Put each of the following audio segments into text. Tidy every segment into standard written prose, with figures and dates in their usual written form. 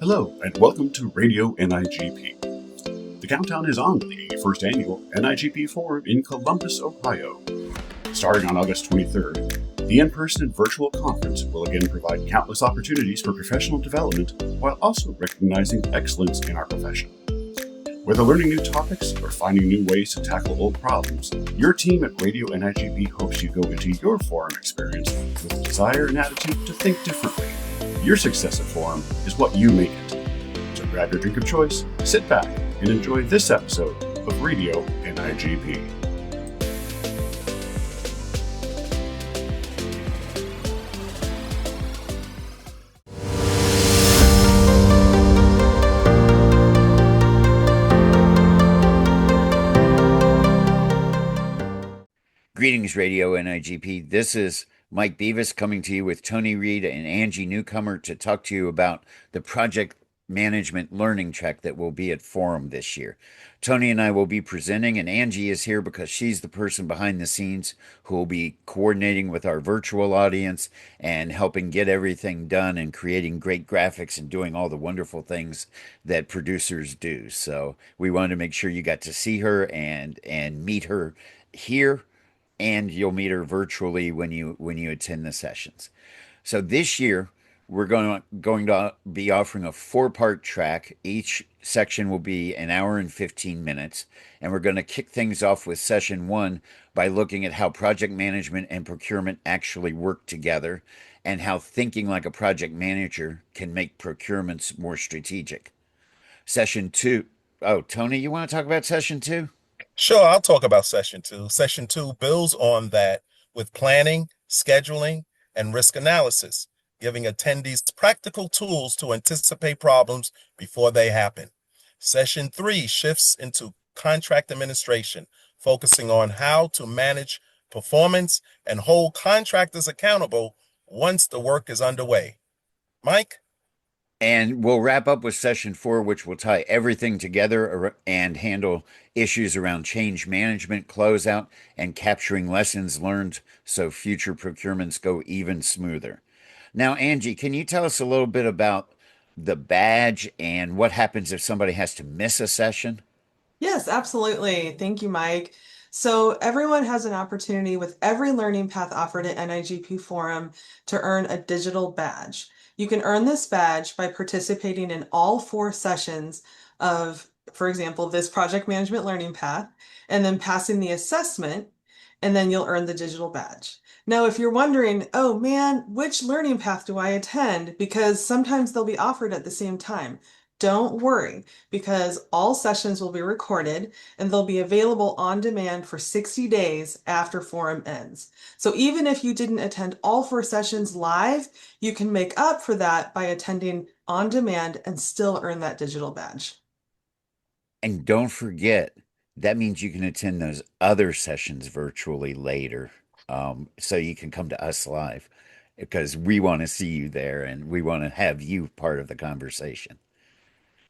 Hello, and welcome to Radio NIGP. The countdown is on to the 81st Annual NIGP Forum in Columbus, Ohio. Starting on August 23rd, the in-person and virtual conference will again provide countless opportunities for professional development while also recognizing excellence in our profession. Whether learning new topics or finding new ways to tackle old problems, your team at Radio NIGP hopes you go into your forum experience with a desire and attitude to think differently. Your success at Forum is what you make it. So grab your drink of choice, sit back, and enjoy this episode of Radio NIGP. Greetings, Radio NIGP. This is Mike Beavis coming to you with Tony Reed and Angie Newcomer to talk to you about the project management learning track that will be at Forum this year. Tony and I will be presenting, and Angie is here because she's the person behind the scenes who will be coordinating with our virtual audience and helping get everything done and creating great graphics and doing all the wonderful things that producers do. So we wanted to make sure you got to see her and meet her here, and you'll meet her virtually when you attend the sessions. So this year, we're going to be offering a 4-part track. Each section will be an hour and 15 minutes, and we're going to kick things off with session 1 by looking at how project management and procurement actually work together and how thinking like a project manager can make procurements more strategic. Session 2. Oh, Tony, you want to talk about session 2? Sure, I'll talk about session 2. Session 2 builds on that with planning, scheduling, and risk analysis, giving attendees practical tools to anticipate problems before they happen. Session 3 shifts into contract administration, focusing on how to manage performance and hold contractors accountable once the work is underway. Mike? And we'll wrap up with session 4, which will tie everything together and handle issues around change management, closeout, and capturing lessons learned so future procurements go even smoother. Now, Angie, can you tell us a little bit about the badge and what happens if somebody has to miss a session? Yes, absolutely. Thank you, Mike. So everyone has an opportunity with every learning path offered at NIGP Forum to earn a digital badge. You can earn this badge by participating in all 4 sessions of, for example, this project management learning path, and then passing the assessment, and then you'll earn the digital badge. Now, if you're wondering, oh man, which learning path do I attend? Because sometimes they'll be offered at the same time. Don't worry, because all sessions will be recorded and they'll be available on demand for 60 days after Forum ends. So even if you didn't attend all 4 sessions live, you can make up for that by attending on demand and still earn that digital badge. And don't forget, that means you can attend those other sessions virtually later. So you can come to us live because we want to see you there and we want to have you part of the conversation.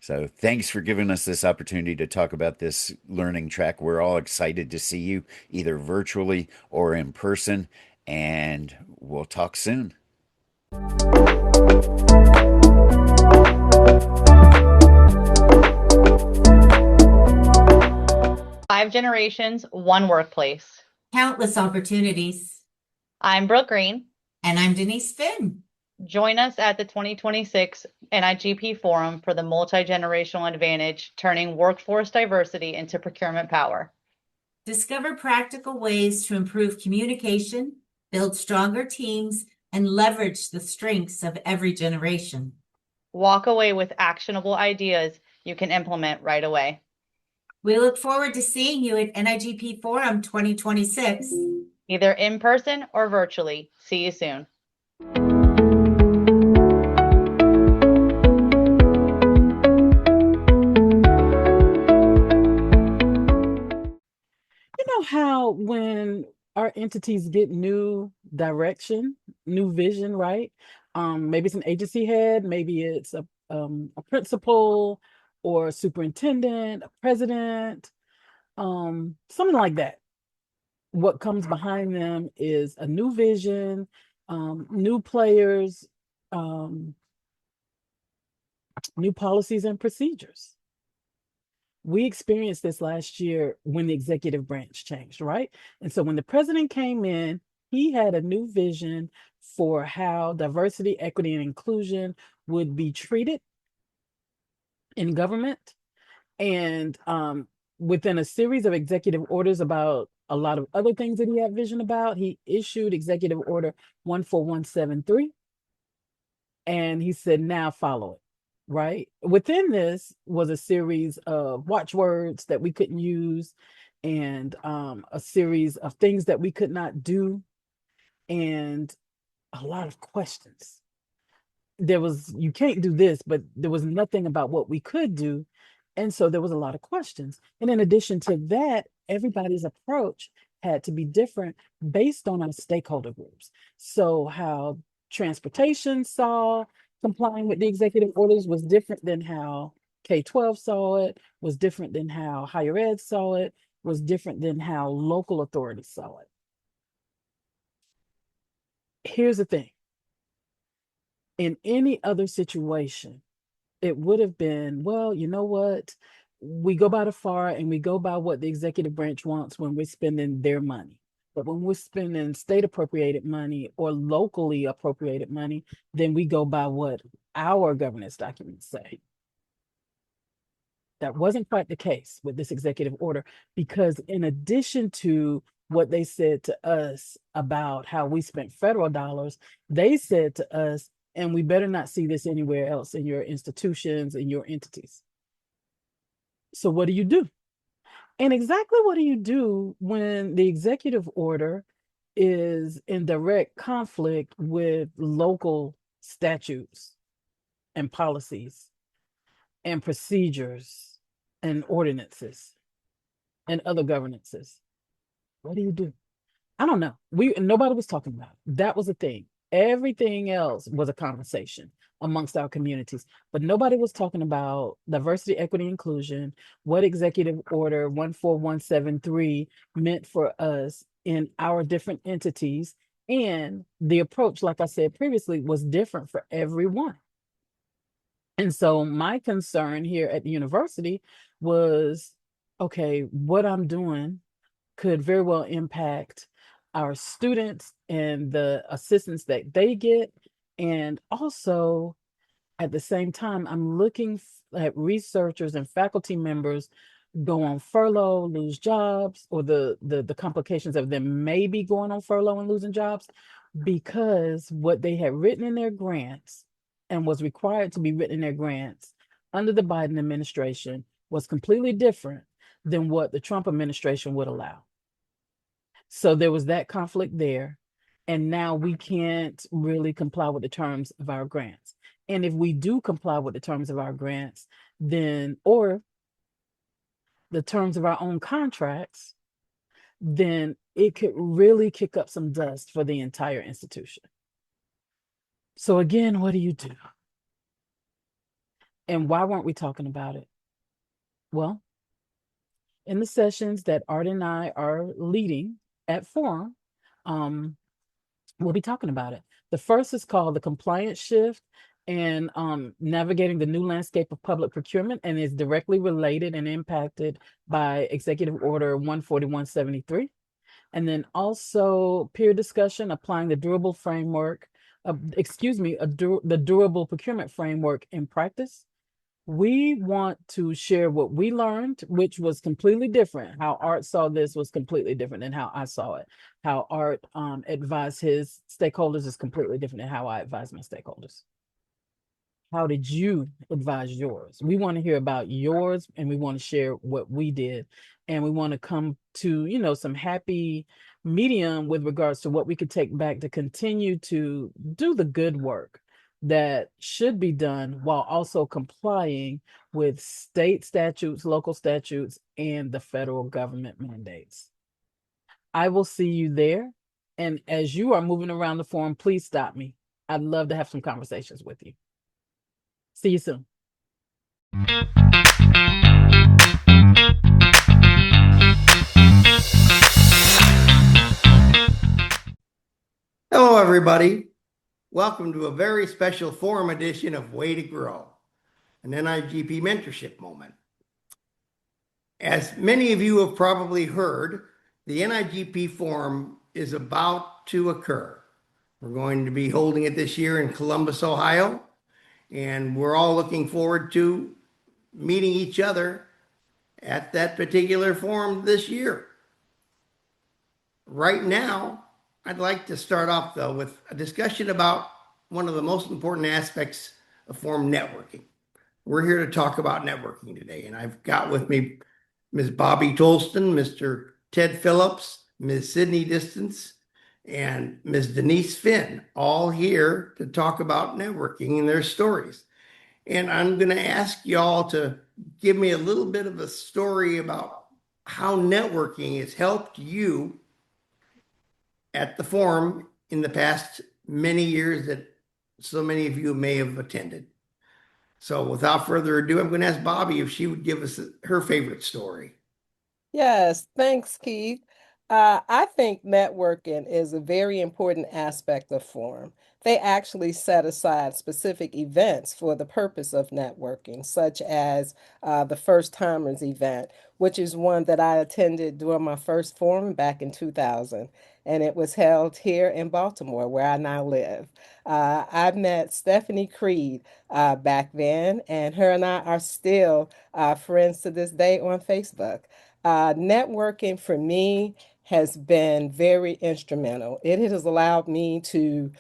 So thanks for giving us this opportunity to talk about this learning track. We're all excited to see you either virtually or in person, and we'll talk soon. 5 generations, 1 workplace. Countless opportunities. I'm Brooke Green. And I'm Denise Finn. Join us at the 2026 NIGP Forum for the Multi-Generational Advantage, turning workforce diversity into procurement power. Discover practical ways to improve communication, build stronger teams, and leverage the strengths of every generation. Walk away with actionable ideas you can implement right away. We look forward to seeing you at NIGP Forum 2026. Either in person or virtually. See you soon. You know how when our entities get new direction, new vision, right? Maybe it's an agency head, maybe it's a principal or a superintendent, a president, something like that. What comes behind them is a new vision, new players, new policies and procedures. We experienced this last year when the executive branch changed, right? And so when the president came in, he had a new vision for how diversity, equity, and inclusion would be treated in government. And within a series of executive orders about a lot of other things that he had vision about, he issued Executive Order 14173. And he said, now follow it. Right. Within this was a series of watchwords that we couldn't use, and a series of things that we could not do, and a lot of questions. There was, you can't do this, but there was nothing about what we could do. And so there was a lot of questions. And in addition to that, everybody's approach had to be different based on our stakeholder groups. So how transportation saw complying with the executive orders was different than how K-12 saw it, was different than how higher ed saw it, was different than how local authorities saw it. Here's the thing. In any other situation, it would have been, well, you know what? We go by the FAR and we go by what the executive branch wants when we're spending their money. But when we're spending state appropriated money or locally appropriated money, then we go by what our governance documents say. That wasn't quite the case with this executive order, because in addition to what they said to us about how we spent federal dollars, they said to us, and we better not see this anywhere else in your institutions and your entities. So what do you do? And exactly what do you do when the executive order is in direct conflict with local statutes and policies and procedures and ordinances and other governances? What do you do? I don't know. Nobody was talking about it. That was the thing. Everything else was a conversation amongst our communities, but nobody was talking about diversity, equity, inclusion, what Executive Order 14173 meant for us in our different entities. And the approach, like I said previously, was different for everyone. And so my concern here at the university was, okay, what I'm doing could very well impact our students and the assistance that they get. And also, at the same time, I'm looking at researchers and faculty members go on furlough, lose jobs, or the complications of them maybe going on furlough and losing jobs, because what they had written in their grants and was required to be written in their grants under the Biden administration was completely different than what the Trump administration would allow. So there was that conflict there. And now we can't really comply with the terms of our grants. And if we do comply with the terms of our grants, then, or the terms of our own contracts, then it could really kick up some dust for the entire institution. So again, what do you do? And why weren't we talking about it? Well, in the sessions that Art and I are leading at Forum, we'll be talking about it. The first is called the Compliance Shift and Navigating the New Landscape of Public Procurement, and is directly related and impacted by Executive Order 14173. And then also peer discussion, applying the durable framework, the durable procurement framework in practice. We want to share what we learned, which was completely different. How Art saw this was completely different than how I saw it. How Art advised his stakeholders is completely different than how I advise my stakeholders. How did you advise yours? We want to hear about yours, and we want to share what we did. And we want to come to, some happy medium with regards to what we could take back to continue to do the good work that should be done while also complying with state statutes, local statutes, and the federal government mandates. I will see you there. And as you are moving around the forum, please stop me. I'd love to have some conversations with you. See you soon. Hello, everybody. Welcome to a very special forum edition of Way to Grow. an NIGP mentorship moment. As many of you have probably heard, the NIGP Forum is about to occur. We're going to be holding it this year in Columbus, Ohio, and we're all looking forward to meeting each other at that particular forum this year. Right now, I'd like to start off, though, with a discussion about one of the most important aspects of forum networking. We're here to talk about networking today, and I've got with me Ms. Bobby Tolston, Mr. Ted Phillips, Ms. Sydney Distance, and Ms. Denise Finn, all here to talk about networking and their stories. And I'm going to ask y'all to give me a little bit of a story about how networking has helped you at the forum in the past many years that so many of you may have attended. So without further ado, I'm going to ask Bobby if she would give us her favorite story. Yes, thanks, Keith. I think networking is a very important aspect of forum. They actually set aside specific events for the purpose of networking, such as the First Timers event, which is one that I attended during my first forum back in 2000, and it was held here in Baltimore, where I now live. I met Stephanie Creed back then, and her and I are still friends to this day on Facebook. Networking for me has been very instrumental. It has allowed me to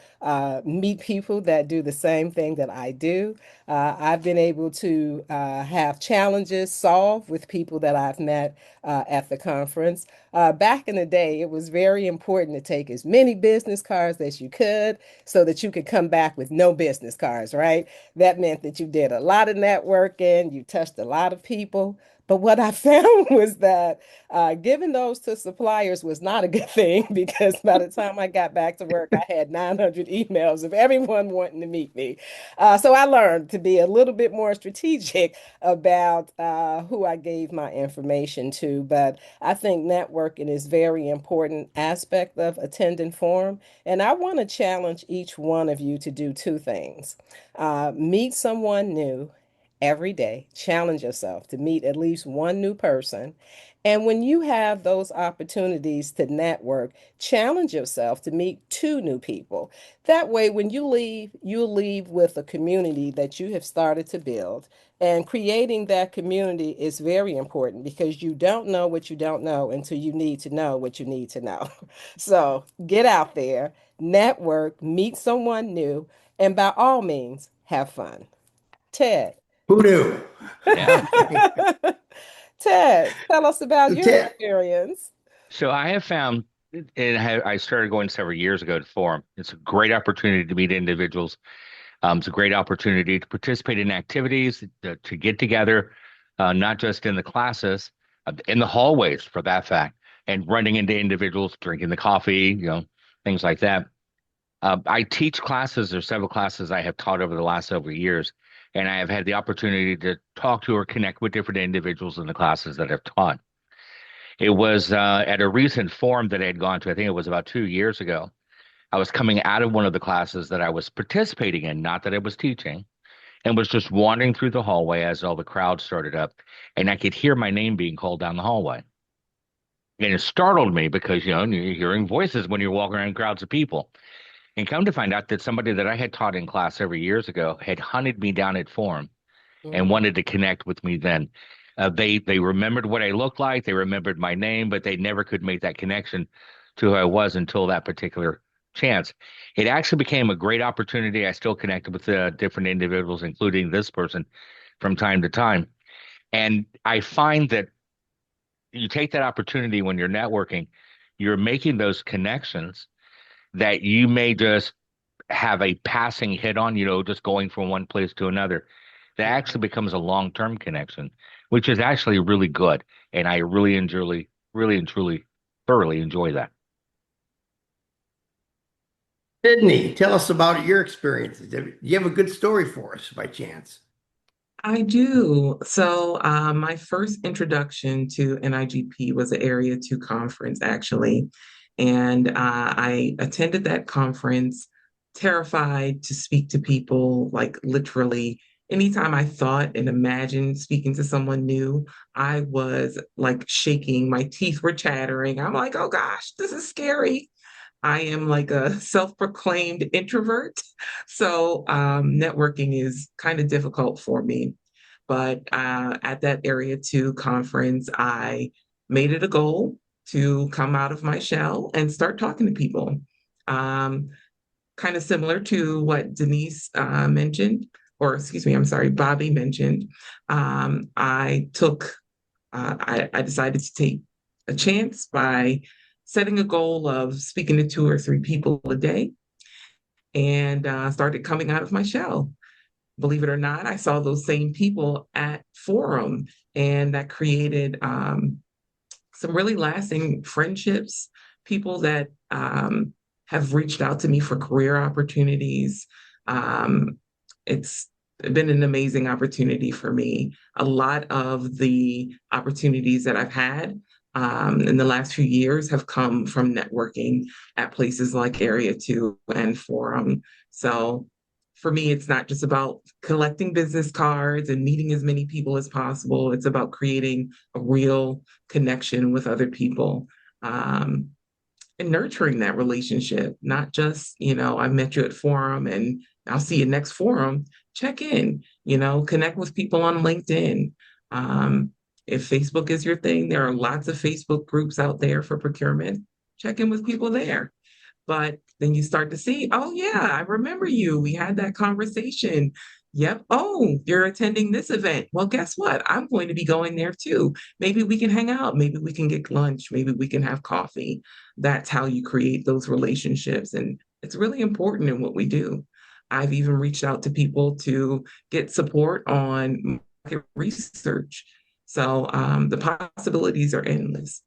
meet people that do the same thing that I do. I've been able to have challenges solved with people that I've met at the conference. Back in the day, it was very important to take as many business cards as you could so that you could come back with no business cards, right? That meant that you did a lot of networking, you touched a lot of people. But what I found was that giving those to suppliers was not a good thing because by the time I got back to work, I had 900 emails of everyone wanting to meet me. So I learned to be a little bit more strategic about who I gave my information to. But I think networking is very important aspect of attending forum. And I want to challenge each one of you to do two things. Meet someone new every day. Challenge yourself to meet at least one new person. And when you have those opportunities to network, challenge yourself to meet two new people. That way, when you leave, you'll leave with a community that you have started to build. And creating that community is very important because you don't know what you don't know until you need to know what you need to know. So get out there, network, meet someone new, and by all means, have fun. Ted. Who knew? Yeah. Ted, tell us about So your Ted, experience. So I have found, I started going several years ago to forum. It's a great opportunity to meet individuals. It's a great opportunity to participate in activities, to get together, not just in the classes, in the hallways for that fact, and running into individuals, drinking the coffee, things like that. I teach classes. There's several classes I have taught over the last several years, and I have had the opportunity to talk to or connect with different individuals in the classes that I've taught. It was at a recent forum that I had gone to. I think it was about 2 years ago. I was coming out of one of the classes that I was participating in, not that I was teaching, and was just wandering through the hallway as all the crowd started up, and I could hear my name being called down the hallway. And it startled me because, you're hearing voices when you're walking around crowds of people. And come to find out that somebody that I had taught in class several years ago had hunted me down at forum and Mhm. wanted to connect with me then. They remembered what I looked like, they remembered my name, but they never could make that connection to who I was until that particular chance. It actually became a great opportunity. I still connected with different individuals, including this person, from time to time. And I find that you take that opportunity when you're networking, you're making those connections that you may just have a passing hit on, just going from one place to another. That actually becomes a long-term connection, which is actually really good. And I really and truly, thoroughly enjoy that. Sydney, tell us about your experiences. Do you have a good story for us by chance? I do. So, my first introduction to NIGP was an Area 2 conference, actually. And I attended that conference terrified to speak to people, like literally anytime I thought and imagined speaking to someone new, I was like shaking. My teeth were chattering. I'm like, oh gosh, this is scary. I am like a self-proclaimed introvert. So networking is kind of difficult for me. But at that Area 2 conference, I made it a goal to come out of my shell and start talking to people. Um, Kind of similar to what Denise mentioned, or excuse me, I'm sorry, Bobby mentioned. I decided to take a chance by setting a goal of speaking to 2 or 3 people a day and started coming out of my shell. Believe it or not, I saw those same people at Forum, and that created some really lasting friendships, people that have reached out to me for career opportunities. It's been an amazing opportunity for me. A lot of the opportunities that I've had in the last few years have come from networking at places like Area 2 and Forum. So for me, it's not just about collecting business cards and meeting as many people as possible. It's about creating a real connection with other people, and nurturing that relationship, not just, I met you at Forum and I'll see you next Forum. Check in, connect with people on LinkedIn. Um, if Facebook is your thing, there are lots of Facebook groups out there for procurement. Check in with people there. But then you start to see, oh, yeah, I remember you. We had that conversation. Yep. Oh, you're attending this event. Well, guess what? I'm going to be going there too. Maybe we can hang out. Maybe we can get lunch. Maybe we can have coffee. That's how you create those relationships. And it's really important in what we do. I've even reached out to people to get support on market research. So the possibilities are endless.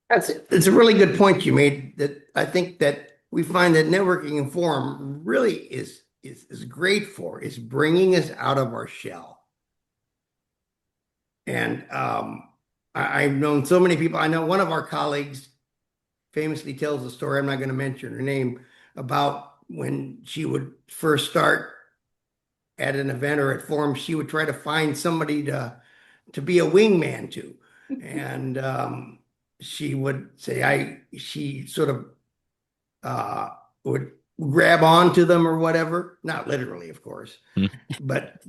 It's a really good point you made, that I think that we find that networking and forum really is great for, is bringing us out of our shell. And I've known so many people. I know one of our colleagues famously tells a story, I'm not going to mention her name, about when she would first start at an event or at forum, she would try to find somebody to be a wingman to. And she would say, she sort of would grab onto them or whatever, not literally, of course, but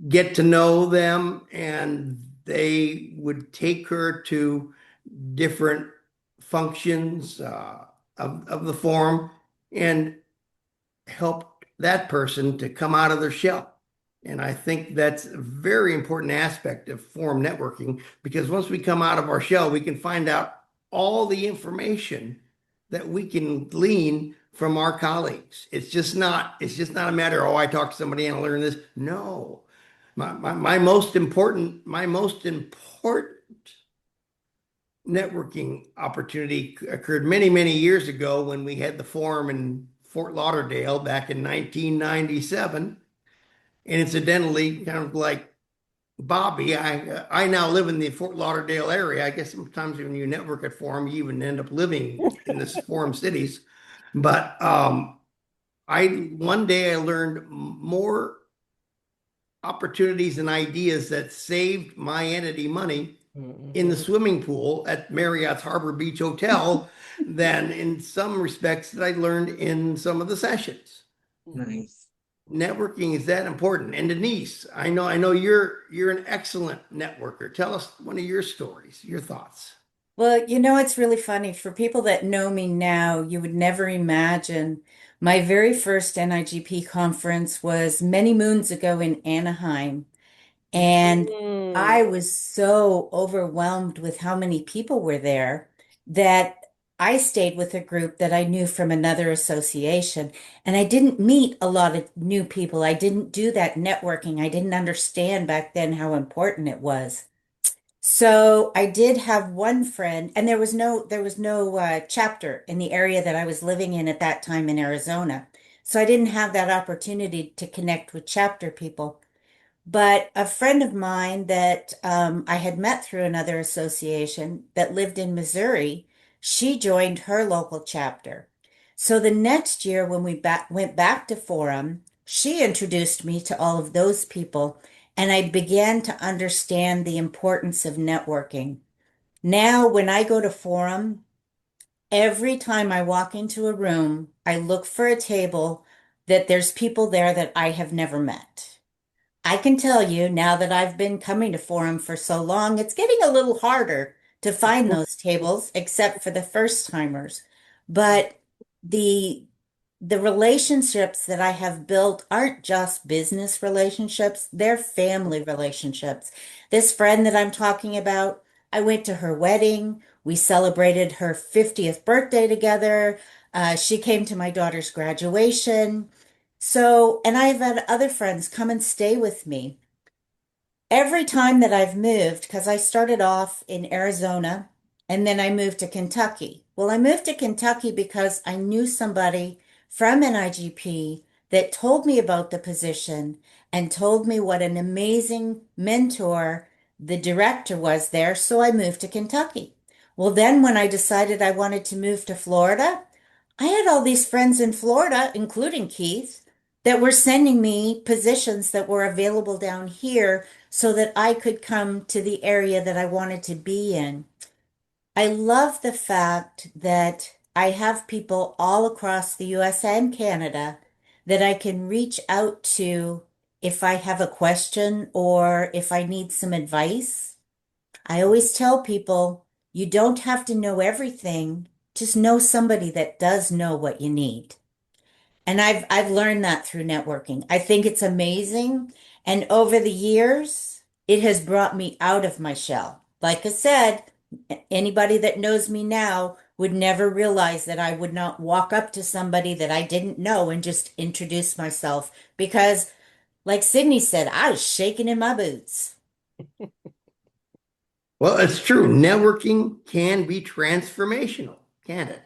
get to know them, and they would take her to different functions of the forum and help that person to come out of their shell. And I think that's a very important aspect of forum networking, because once we come out of our shell, we can find out all the information that we can glean from our colleagues. It's just not a matter, oh, I talked to somebody and I learned this. No. My most important networking opportunity occurred many, many years ago when we had the forum in Fort Lauderdale back in 1997. And incidentally, kind of like Bobby, I now live in the Fort Lauderdale area. I guess sometimes when you network at forum, you even end up living in this forum cities. But one day I learned more opportunities and ideas that saved my entity money in the swimming pool at Marriott's Harbor Beach Hotel than in some respects that I learned in some of the sessions. Nice. Networking is that important. And Denise, I know you're an excellent networker. Tell us one of your stories, your thoughts. Well, it's really funny. For people that know me now, you would never imagine. My very first NIGP conference was many moons ago in Anaheim. And I was so overwhelmed with how many people were there that I stayed with a group that I knew from another association. And I didn't meet a lot of new people. I didn't do that networking. I didn't understand back then how important it was. So I did have one friend, and there was no chapter in the area that I was living in at that time in Arizona. So I didn't have that opportunity to connect with chapter people. But a friend of mine that I had met through another association that lived in Missouri, she joined her local chapter. So the next year, when we went back to Forum, She introduced me to all of those people, and I began to understand the importance of networking. Now, when I go to forum, every time I walk into a room, I look for a table that there's people there that I have never met. I can tell you now that I've been coming to Forum for so long, it's getting a little harder to find those tables, except for the first timers. But the the relationships that I have built aren't just business relationships, they're family relationships. This friend that I'm talking about, I went to her wedding. We celebrated her 50th birthday together. She came to my daughter's graduation. So, and I've had other friends come and stay with me. Every time that I've moved, because I started off in Arizona and then I moved to Kentucky. Well, I moved to Kentucky because I knew somebody from NIGP that told me about the position and told me what an amazing mentor the director was there. So I moved to Kentucky. Well, then when I decided I wanted to move to Florida, I had all these friends in Florida, including Keith, that were sending me positions that were available down here so that I could come to the area that I wanted to be in. I love the fact that I have people all across the US and Canada that I can reach out to if I have a question or if I need some advice. I always tell people you don't have to know everything, just know somebody that does know what you need. And I've learned that through networking. I think it's amazing. And over the years, it has brought me out of my shell. Like I said, anybody that knows me now would never realize that I would not walk up to somebody that I didn't know and just introduce myself because, like Sydney said, I was shaking in my boots. Well, it's true. Networking can be transformational, can it?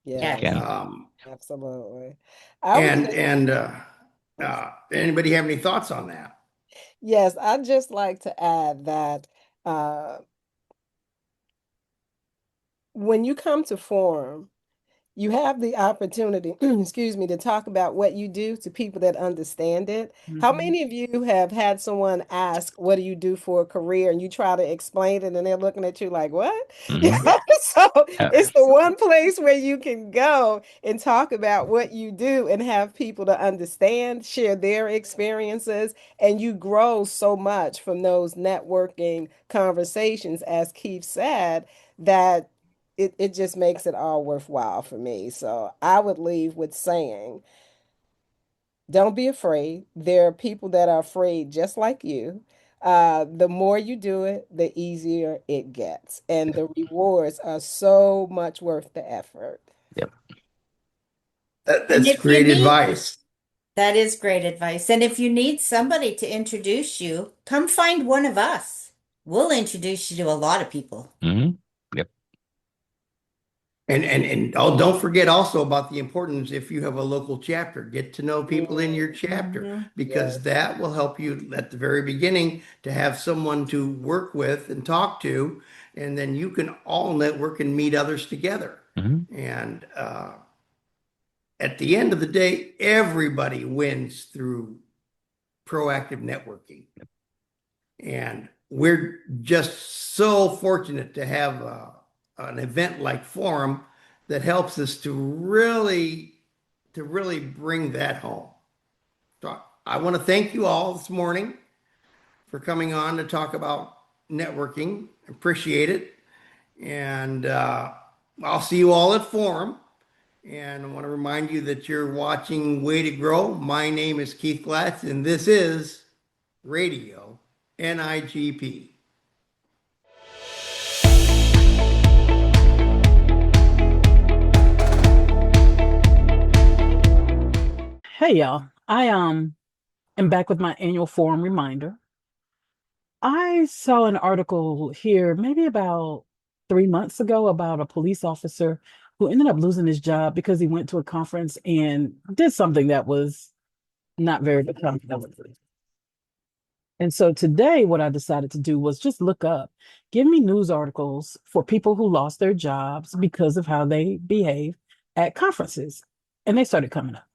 Yeah. Yes, absolutely. I would just, Anybody have any thoughts on that? yes, I'd just like to add that uh, when you come to Forum, you have the opportunity, excuse me, to talk about what you do to people that understand it. How Mhm. many of you have had someone ask, "What do you do for a career?" and you try to explain it and they're looking at you like, "What?" So it's the one place where you can go and talk about what you do and have people to understand, share their experiences, and you grow so much from those networking conversations, as Keith said, that it just makes it all worthwhile for me. So I would leave with saying, don't be afraid. There are people that are afraid just like you. The more you do it, the easier it gets. And the rewards are so much worth the effort. And That's if you great need, advice. that is great advice. And if you need somebody to introduce you, come find one of us. We'll introduce you to a lot of people. Yep. And oh, don't forget also about the importance if you have a local chapter, get to know people in your chapter Mhm. because that will help you at the very beginning to have someone to work with and talk to, and then you can all network and meet others together. And at the end of the day, everybody wins through proactive networking. And we're just so fortunate to have an event like Forum that helps us to really bring that home. So I want to thank you all this morning for coming on to talk about networking. Appreciate it. And I'll see you all at Forum. And I want to remind you that you're watching Way to Grow. My name is Keith Glatz, and this is Radio NIGP. Hey y'all, I am back with my annual forum reminder. I saw an article here maybe about 3 months ago about a police officer who ended up losing his job because he went to a conference and did something that was not very becoming. And so today, what I decided to do was just look up, give me news articles for people who lost their jobs because of how they behave at conferences. And they started coming up.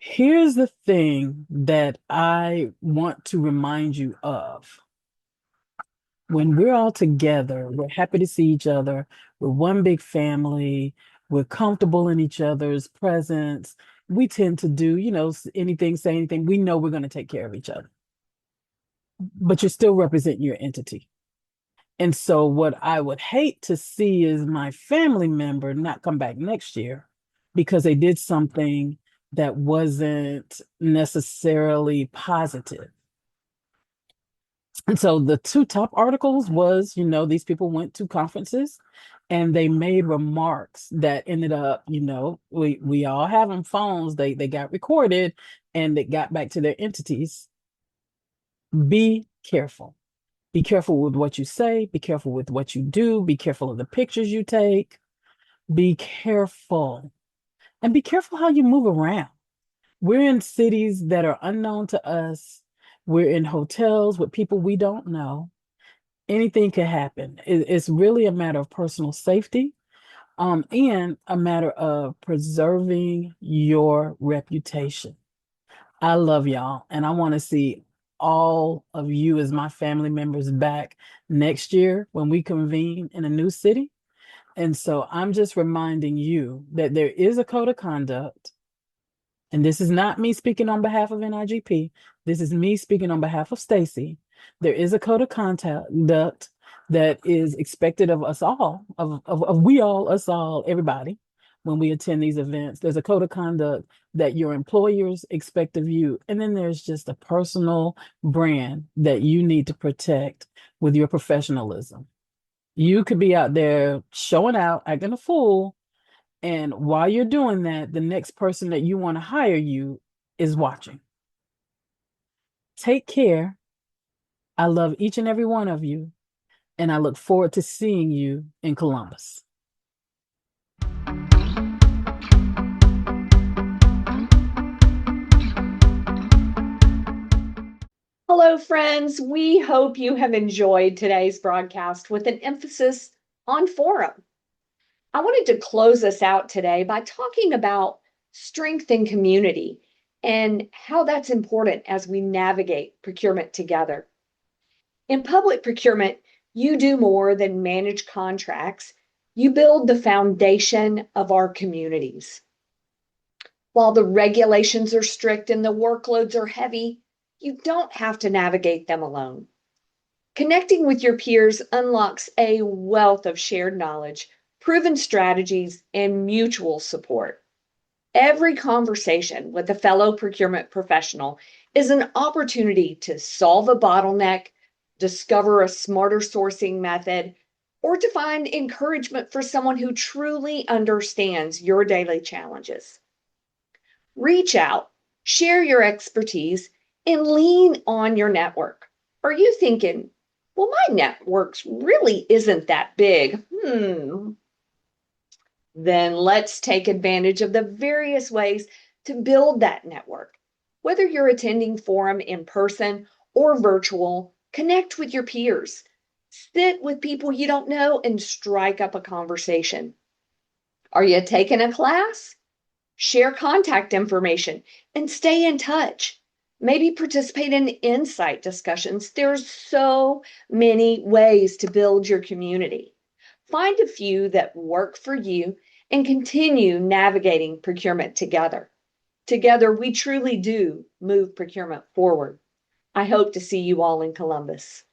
Here's the thing that I want to remind you of. When we're all together, we're happy to see each other. We're one big family. We're comfortable in each other's presence. We tend to do, anything, say anything. We know we're going to take care of each other, but you're still representing your entity. And so, what I would hate to see is my family member not come back next year because they did something that wasn't necessarily positive. And so the two top articles was, these people went to conferences and they made remarks that ended up, we all have on phones, they got recorded and it got back to their entities. Be careful. Be careful with what you say, be careful with what you do, be careful of the pictures you take. Be careful. And be careful how you move around. We're in cities that are unknown to us. We're in hotels with people we don't know. Anything could happen. It's really a matter of personal safety, and a matter of preserving your reputation. I love y'all, and I want to see all of you as my family members back next year when we convene in a new city. And so I'm just reminding you that there is a code of conduct. And this is not me speaking on behalf of NIGP. This is me speaking on behalf of Stacy. There is a code of conduct that is expected of us all, of we all, us all, everybody, when we attend these events. There's a code of conduct that your employers expect of you. And then there's just a personal brand that you need to protect with your professionalism. You could be out there showing out, acting a fool, and while you're doing that, the next person that you want to hire you is watching. Take care. I love each and every one of you, and I look forward to seeing you in Columbus. Hello, friends. We hope you have enjoyed today's broadcast with an emphasis on forum. I wanted to close us out today by talking about strength in community and how that's important as we navigate procurement together. In public procurement, you do more than manage contracts. You build the foundation of our communities. While the regulations are strict and the workloads are heavy, you don't have to navigate them alone. Connecting with your peers unlocks a wealth of shared knowledge, proven strategies, and mutual support. Every conversation with a fellow procurement professional is an opportunity to solve a bottleneck, discover a smarter sourcing method, or to find encouragement for someone who truly understands your daily challenges. Reach out, share your expertise, and lean on your network. Are you thinking, well, my network really isn't that big? Then let's take advantage of the various ways to build that network. Whether you're attending forum in person or virtual, connect with your peers. Sit with people you don't know and strike up a conversation. Are you taking a class? Share contact information and stay in touch. Maybe participate in insight discussions. There's so many ways to build your community. Find a few that work for you and continue navigating procurement together. Together, we truly do move procurement forward. I hope to see you all in Columbus.